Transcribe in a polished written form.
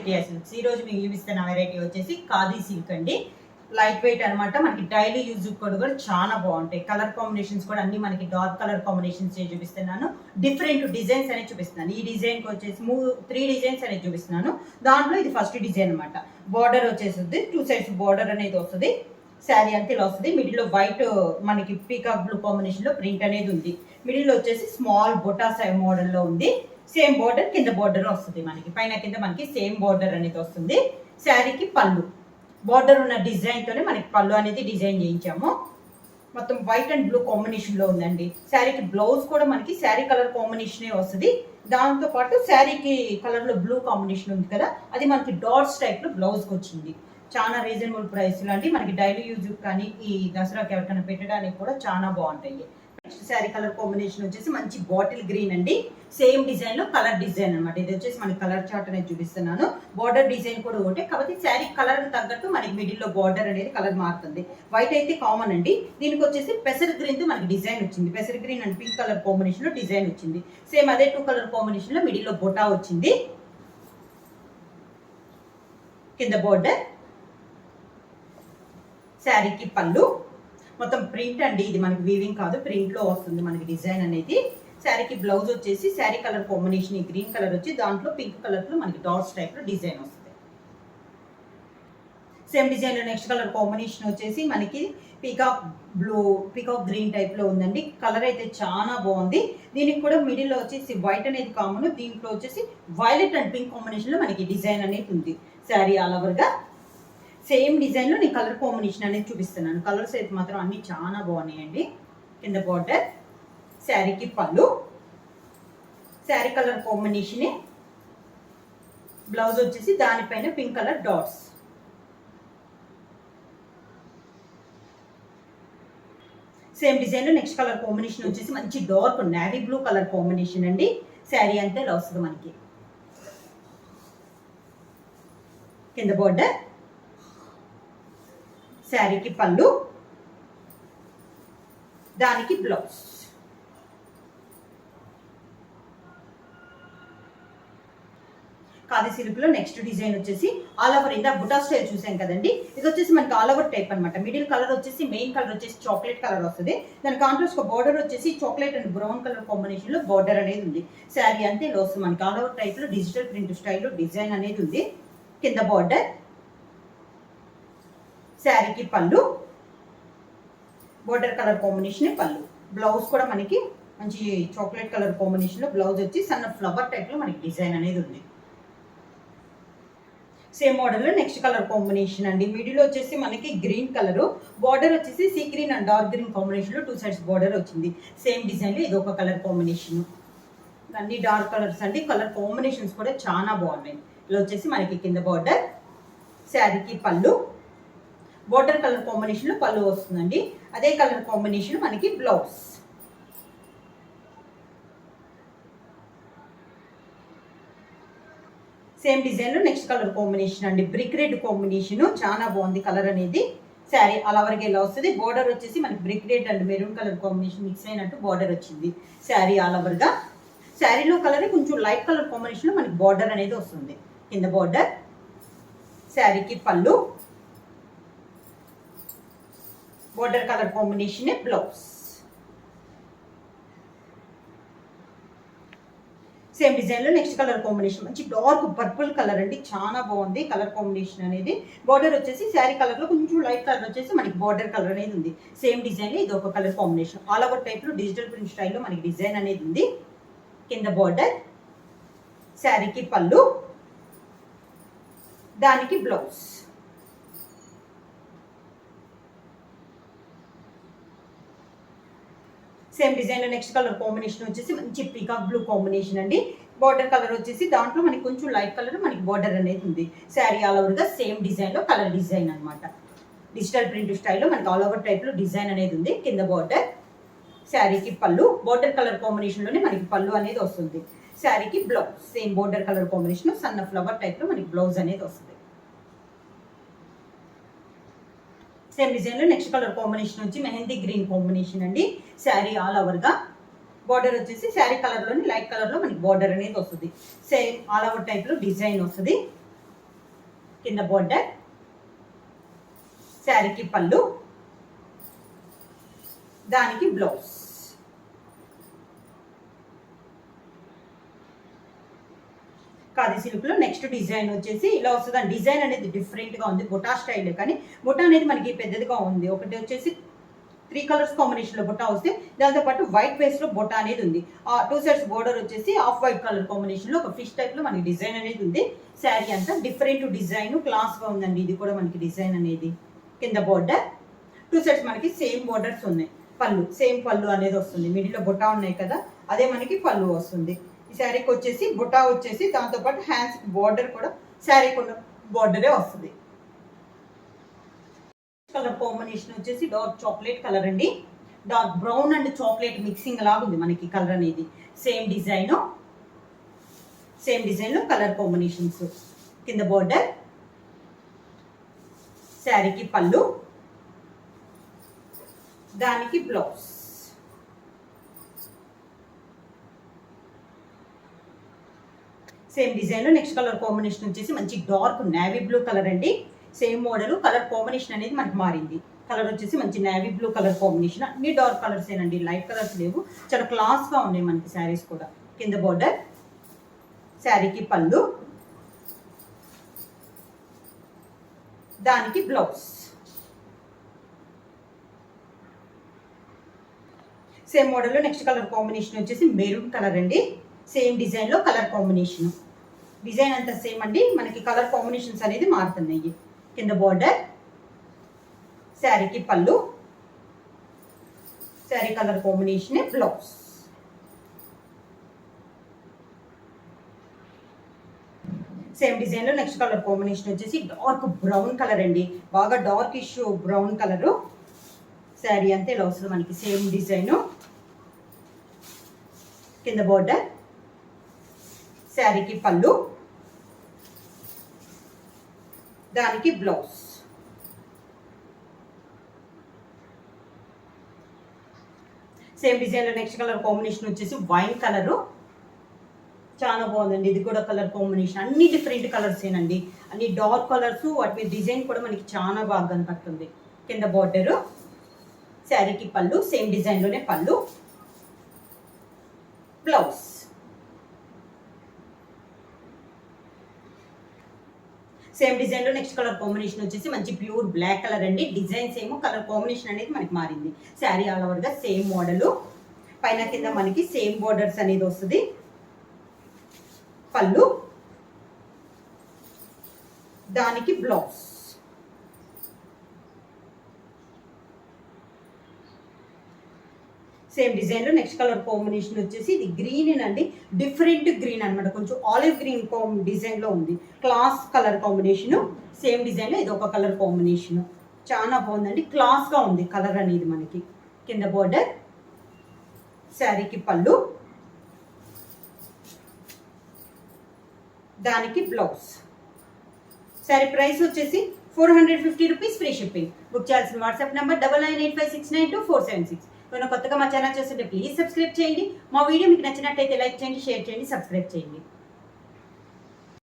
India silks. ఈ రోజు మీకు చూపిస్తున్న వెరైటీ వచ్చేసి ఖాదీ సిల్క్ అండి. లైట్ వెయిట్ అనమాట. మనకి డైలీ యూజ్ కూడా చాలా బాగుంటాయి. కలర్ కాంబినేషన్స్ కూడా అన్ని మనకి డార్క్ కలర్ కాంబినేషన్స్ చూపిస్తున్నాను. డిఫరెంట్ డిజైన్స్ అనేది చూపిస్తున్నాను. ఈ డిజైన్ కి వచ్చేసి 3 డిజైన్స్ అనేది చూపిస్తున్నాను. దాంట్లో ఇది ఫస్ట్ డిజైన్ అనమాట. బార్డర్ వచ్చేసి 2 సైడ్స్ బార్డర్ అనేది వస్తుంది. శారీ అంతా ఇలా వస్తుంది. మిడిల్ లో వైట్ మనకి పీకాక్ బ్లూ కాంబినేషన్ లో ప్రింట్ అనేది ఉంది. మిడిల్ వచ్చేసి స్మాల్ బొటా సైజ్ మోడల్ లో ఉంది. సేమ్ బార్డర్ కింద బార్డర్ వస్తుంది. మనకి పైన కింద మనకి సేమ్ బార్డర్ అనేది వస్తుంది. శారీకి పళ్ళు బార్డర్ ఉన్న డిజైన్ తోనే మనకి పళ్ళు అనేది డిజైన్ చేయించాము. మొత్తం వైట్ అండ్ బ్లూ కాంబినేషన్ లో ఉందండి. శారీకి బ్లౌజ్ కూడా మనకి శారీ కలర్ కాంబినేషనే వస్తుంది. దాంతో పాటు శారీకి కలర్ లో బ్లూ కాంబినేషన్ ఉంది కదా, అది మనకి డాట్స్ టైప్ లో బ్లౌజ్ కి వచ్చింది. చాలా రీజనబుల్ ప్రైస్ లాంటి మనకి డైలీ యూజ్ కానీ ఈ దసరాకి ఎవరికైనా పెట్టడానికి కూడా చాలా బాగుంటాయి. నెక్స్ట్ శారీ కలర్ కాంబినేషన్ వచ్చేసి మంచి బాటిల్ గ్రీన్ అండి. సేమ్ డిజైన్ లో కలర్ డిజైన్ అనమాట. ఇది వచ్చేసి మనకి కలర్ చార్ట్ అనేది చూపిస్తున్నాను. బార్డర్ డిజైన్ కూడా ఒకటే, కాబట్టి శారీ కలర్ తగ్గట్టు మనకి మిడిల్ లో బార్డర్ అనేది కలర్ మారుతుంది. వైట్ అయితే కామన్ అండి. దీనికి వచ్చేసి పెసర్ గ్రీన్ తో మనకి డిజైన్ వచ్చింది. పెసర్ green and pink colour combination లో డిజైన్ వచ్చింది. సేమ్ అదే 2 కలర్ కాంబినేషన్ లో మిడిల్ లో బొటా వచ్చింది. కింద బార్డర్, శారీకి పళ్ళు మొత్తం ప్రింట్ అండి. ఇది మనకి వీవింగ్ కాదు, ప్రింట్ లో వస్తుంది మనకి డిజైన్ అనేది. శారీకి బ్లౌజ్ వచ్చేసి శారీ కలర్ కాంబినేషన్ ఈ గ్రీన్ కలర్ వచ్చి దాంట్లో పింక్ కలర్ లో మనకి డాట్స్ టైప్ లో డిజైన్ వస్తుంది. సేమ్ డిజైన్ లో నెక్స్ట్ కలర్ కాంబినేషన్ వచ్చేసి మనకి peacock blue peacock green type లో ఉందండి. కలర్ అయితే చాలా బాగుంది. దీనికి కూడా మిడిల్ లో వచ్చేసి వైట్ అనేది కామన్. దీంట్లో వచ్చేసి వైలెట్ అండ్ పింక్ కాంబినేషన్ లో మనకి డిజైన్ అనేది ఉంది. శారీ ఆల్ ఓవర్ గా సేమ్ డిజైన్ లో నేను కలర్ కాంబినేషన్ అనేది చూపిస్తున్నాను. కలర్స్ అయితే మాత్రం అన్ని చాలా బాగున్నాయండి. కింద బార్డర్, శారీకి పళ్ళు, శారీ కలర్ కాంబినేషన్, బ్లౌజ్ వచ్చేసి దానిపైన pink colour dots. Same design లో నెక్స్ట్ కలర్ కాంబినేషన్ వచ్చేసి మంచి dark navy blue colour combination అండి. శారీ అంతా ఇలా వస్తుంది మనకి. కింద బార్డర్, శారీకి పళ్ళు, దానికి బ్లౌజ్. ఖాదీ సిల్క్ లో నెక్స్ట్ డిజైన్ వచ్చేసి ఆల్ ఓవర్ ఇందా బుటా స్టైల్ చూసాం కదండి. ఇది వచ్చేసి మనకి ఆల్ ఓవర్ టైప్ అనమాట. మిడిల్ కలర్ వచ్చేసి మెయిన్ కలర్ వచ్చేసి చాక్లెట్ కలర్ వస్తుంది. దాని కాంట్రాస్ట్ బార్డర్ వచ్చేసి chocolate and brown colour combination లో బార్డర్ అనేది ఉంది. శారీ అంతే ఇలా వస్తుంది మనకి. ఆల్ ఓవర్ టైప్ లో డిజిటల్ ప్రింట్ స్టైల్లో డిజైన్ అనేది ఉంది. కింద బార్డర్, శారీకి పళ్ళు, బోర్డర్ కలర్ కాంబినేషన్ పళ్ళు. బ్లౌజ్ కూడా మనకి మంచి చాక్లెట్ కలర్ కాంబినేషన్ లో బ్లౌజ్ వచ్చి సన్న ఫ్లవర్ టైప్ లో మనకి డిజైన్ అనేది ఉంది. సేమ్ మోడల్ లో నెక్స్ట్ కలర్ కాంబినేషన్ అండి. మిడిల్ వచ్చేసి మనకి గ్రీన్ కలర్, బార్డర్ వచ్చేసి sea green and dark green combination లో 2 సైడ్స్ బార్డర్ వచ్చింది. సేమ్ డిజైన్ లో ఇది ఒక కలర్ కాంబినేషన్. అన్ని డార్క్ కలర్స్ అండి. కలర్ కాంబినేషన్స్ కూడా చాలా బాగున్నాయి. ఇలా వచ్చేసి మనకి కింద బార్డర్, శారీకి పళ్ళు, బార్డర్ కలర్ కాంబినేషన్ లో పళ్ళు వస్తుందండి. అదే కలర్ కాంబినేషన్ మనకి బ్లౌజ్. సేమ్ డిజైన్ లో నెక్స్ట్ కలర్ కాంబినేషన్ అండి. బ్రిక్ రెడ్ కాంబినేషన్ చాలా బాగుంది కలర్ అనేది. శారీ అలా వరకు ఇలా వస్తుంది. బార్డర్ వచ్చేసి మనకి brick red and maroon colour combination mix అయినట్టు బార్డర్ వచ్చింది. శారీ ఆల్ ఓవర్ గా శారీలో కలర్ కొంచెం లైట్ కలర్ కాంబినేషన్ లో మనకి బార్డర్ అనేది వస్తుంది. కింద బార్డర్, శారీకి పళ్ళు, border colour combination blouse. Same design లో నెక్స్ట్ కలర్ కాంబినేషన్ మంచి డార్క్ పర్పుల్ కలర్ అండి. చాలా బాగుంది కలర్ కాంబినేషన్ అనేది. బార్డర్ వచ్చేసి శారీ కలర్ లో కొంచెం లైట్ కలర్ వచ్చేసి మనకి బార్డర్ కలర్ అనేది ఉంది. సేమ్ డిజైన్ లో ఇది ఒక colour combination. All over type లో డిజిటల్ ప్రింట్ స్టైల్లో మనకి డిజైన్ అనేది ఉంది. కింద బార్డర్, శారీకి పళ్ళు, దానికి బ్లౌజ్. సేమ్ డిజైన్ లో నెక్స్ట్ కలర్ కాంబినేషన్ వచ్చేసి మంచి పీకాక్ బ్లూ కాంబినేషన్ అండి. బార్డర్ కలర్ వచ్చేసి దాంట్లో మనకి కొంచెం లైట్ కలర్ మనకి బార్డర్ అనేది ఉంది. శారీ ఆల్ ఓవర్ గా సేమ్ డిజైన్ లో కలర్ డిజైన్ అనమాట. డిజిటల్ ప్రింట్ స్టైల్లో మనకి ఆల్ ఓవర్ టైప్ లో డిజైన్ అనేది ఉంది. కింద బార్డర్, శారీకి పళ్ళు, బార్డర్ కలర్ కాంబినేషన్ లోనే మనకి పళ్ళు అనేది వస్తుంది. శారీకి blouse same border colour combination సన్న ఫ్లవర్ టైప్ లో మనకి బ్లౌజ్ అనేది వస్తుంది. సేమ్ డిజైన్ లో నెక్స్ట్ కలర్ కాంబినేషన్ వచ్చి మెహందీ గ్రీన్ కాంబినేషన్ అండి. శారీ ఆల్ ఓవర్ గా బార్డర్ వచ్చేసి శారీ కలర్ లోని లైట్ కలర్ లో మనకి బార్డర్ అనేది వస్తుంది. సేమ్ ఆల్ ఓవర్ టైప్ లో డిజైన్ వస్తుంది. కింద బోర్డర్, శారీకి పళ్ళు, దానికి బ్లౌజ్. ఖాదీ సిల్క్ లో నెక్స్ట్ డిజైన్ వచ్చేసి ఇలా వస్తుంది. డిజైన్ అనేది డిఫరెంట్ గా ఉంది, బుటా స్టైల్. కానీ బుటా అనేది మనకి పెద్దదిగా ఉంది. ఒకటి వచ్చేసి 3 కలర్స్ కాంబినేషన్ లో బుటా వస్తే, దాంతో పాటు వైట్ బేస్ లో బుటా అనేది ఉంది. ఆ 2 సైడ్స్ బోర్డర్ వచ్చేసి ఆఫ్ వైట్ కలర్ కాంబినేషన్ లో ఒక ఫిష్ టైప్ లో మనకి డిజైన్ అనేది ఉంది. శారీ అంతా డిఫరెంట్ డిజైన్, క్లాస్ గా ఉందండి. ఇది కూడా మనకి డిజైన్ అనేది. కింద బోర్డర్, 2 సైడ్స్ మనకి సేమ్ బోర్డర్స్ ఉన్నాయి. పళ్ళు సేమ్ పళ్ళు అనేది వస్తుంది. మిడిల్ లో బుటా ఉన్నాయి కదా, అదే మనకి పళ్ళు వస్తుంది. ఈ శారీకి వచ్చేసి బుటా వచ్చేసి, దాంతో పాటు హ్యాండ్స్ బోర్డర్ కూడా శారీ కూడా బోర్డరే వస్తుంది. కలర్ కాంబినేషన్ వచ్చేసి డార్క్ చాక్లెట్ కలర్ అండి. Dark brown and chocolate mixing లాగా ఉంది మనకి కలర్ అనేది. సేమ్ డిజైన్ లో కలర్ కాంబినేషన్స్. కింద బోర్డర్, శారీకి పళ్ళు, దానికి బ్లౌజ్. సేమ్ డిజైన్ లో నెక్స్ట్ కలర్ కాంబినేషన్ వచ్చేసి మంచి డార్క్ నేవీ బ్లూ కలర్ అండి. సేమ్ మోడల్, కలర్ కాంబినేషన్ అనేది మనకి మారింది. కలర్ వచ్చేసి మంచి నేవీ బ్లూ కలర్ కాంబినేషన్. అన్ని డార్క్ కలర్స్ ఏనండి, లైట్ కలర్స్ లేవు. చాలా క్లాస్ గా ఉన్నాయి మనకి శారీస్ కూడా. కింద బోర్డర్, శారీకి పళ్ళు, దానికి బ్లౌజ్. సేమ్ మోడల్ లో నెక్స్ట్ కలర్ కాంబినేషన్ వచ్చేసి మెరూన్ కలర్ అండి. సేమ్ డిజైన్ లో కలర్ కాంబినేషన్. డిజైన్ అంతా సేమ్ అండి, మనకి కలర్ కాంబినేషన్స్ అనేది మారుతున్నాయి. కింద బోర్డర్, శారీకి పళ్ళు, sari colour combination blouse. Same design లో నెక్స్ట్ కలర్ కాంబినేషన్ వచ్చేసి డార్క్ బ్రౌన్ కలర్ అండి. బాగా dark issue brown colour. Sari అంతే ఇలా వస్తుంది మనకి. సేమ్ డిజైన్, కింద బోర్డర్, శారీకి పళ్ళు, దానికి బ్లౌజ్. సేమ్ డిజైన్ లో నెక్స్ట్ కలర్ కాంబినేషన్ వచ్చేసి వైన్ కలర్. చాలా బాగుందండి ఇది కూడా కలర్ కాంబినేషన్. అన్ని డిఫరెంట్ కలర్స్ ఏనండి, అన్ని డార్క్ కలర్స్. వాటి మీద డిజైన్ కూడా మనకి చాలా బాగా కనపడుతుంది. కింద బోర్డర్, శారీకి పళ్ళు, సేమ్ డిజైన్ లోనే పళ్ళు, బ్లౌజ్. సేమ్ డిజైన్ లో నెక్స్ట్ కలర్ కాంబినేషన్ వచ్చేసి మంచి ప్యూర్ బ్లాక్ కలర్ అండి. డిజైన్ సేమ్, కలర్ కాంబినేషన్ అనేది మనకి మారింది. శారీ ఆల్ ఓవర్ గా సేమ్ మోడల్, పైన కింద మనకి సేమ్ బోర్డర్స్ అనేది వస్తుంది. పళ్ళు, దానికి బ్లౌజ్. సేమ్ డిజైన్ లో నెక్స్ట్ కలర్ కాంబినేషన్ వచ్చేసి ఇది గ్రీన్ అండి. డిఫరెంట్ గ్రీన్ అనమాట, కొంచెం ఆలివ్ గ్రీన్ డిజైన్ లో ఉంది. Class colour combination. Same design లో ఇది ఒక కలర్ కాంబినేషన్. చాలా బాగుందండి, క్లాస్ గా ఉంది కలర్ అనేది మనకి. కింద బోర్డర్, శారీకి పళ్ళు, దానికి బ్లౌజ్. శారీ ప్రైస్ వచ్చేసి 450 రూపీస్, ఫ్రీ షిప్పింగ్. బుక్ చేయాల్సిన వాట్సాప్ నెంబర్ 9985692476. ఏమైనా కొత్తగా మా ఛానల్ చూస్తుంటే ప్లీజ్ సబ్స్క్రైబ్ చేయండి. మా వీడియో మీకు నచ్చినట్టయితే లైక్ చేయండి, షేర్ చేయండి, సబ్స్క్రైబ్ చేయండి.